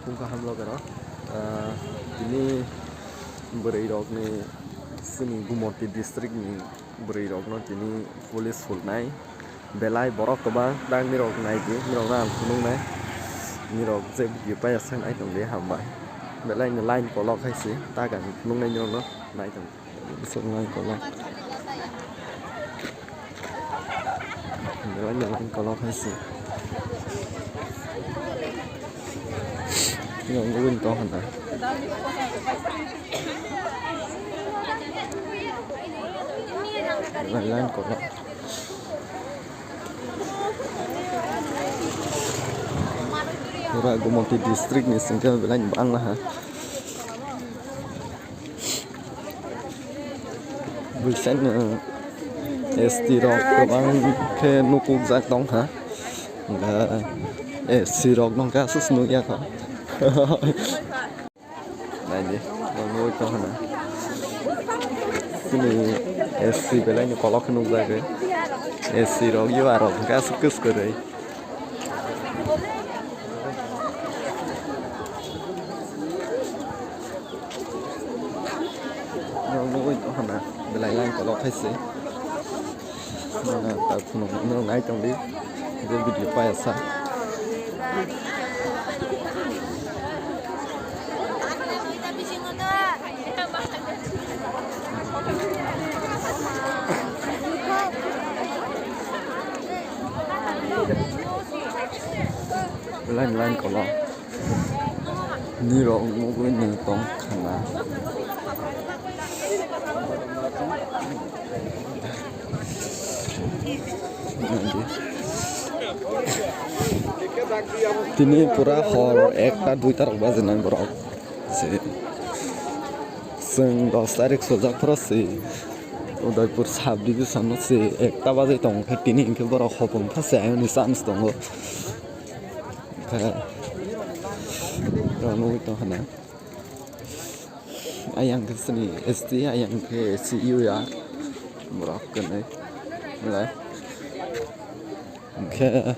Kungka hamlo karo ini berai rok ni sini Gomati district ni berai rok no tini police fulnai belai borok kobang dang ni rok nai ki ni rok na phunung nai ni rok je bi pa sang ai tong de hambai belai ni line kolok hai si ta kan phunung nai ni rok no nai tong sung line kolok belai ni line kolok hai si yang ngawin to hana lain ko na pura Gomati district ni singkal belain bang lah ha bukan ST rock bang ke nukuk zak dong ha enggak ST rock dong kasus nu ya kok nah ini ngồi to hana sini ST belain kolok nu zak ke ST rock yu arok kasus kus kore ngồi to hana belai lain kolok hai si ta phunung ni nai tong di je video pa sa lain kolok ni rok ngoi ni tong khana tini pura hor ekta duita rok bajenan borok se sing 10 tarik sojak pura se Udaipur sub division no se ekta baje tong khe tini inke borok hopong phase ayoni chance tongo ranu to hana ayang ke sini ST ayang ke CU ya borok kene lai ke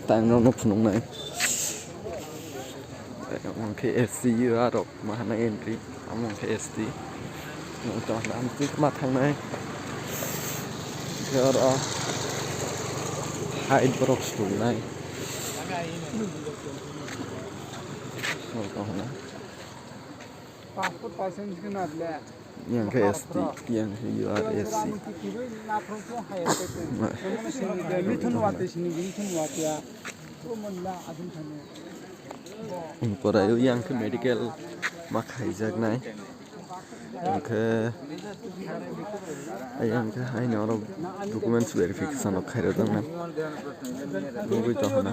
tang no phunung nai among ke SCU arok mahana entry among ke ST no to nam tik ma thang nai ke ro hide borok stung nai no to hana passport license ke na le yang ke ST yang ke URSC Pura yang ke medical makai jag nai ke yang ke hai noro documents verification ok khaira dang na nungui to hana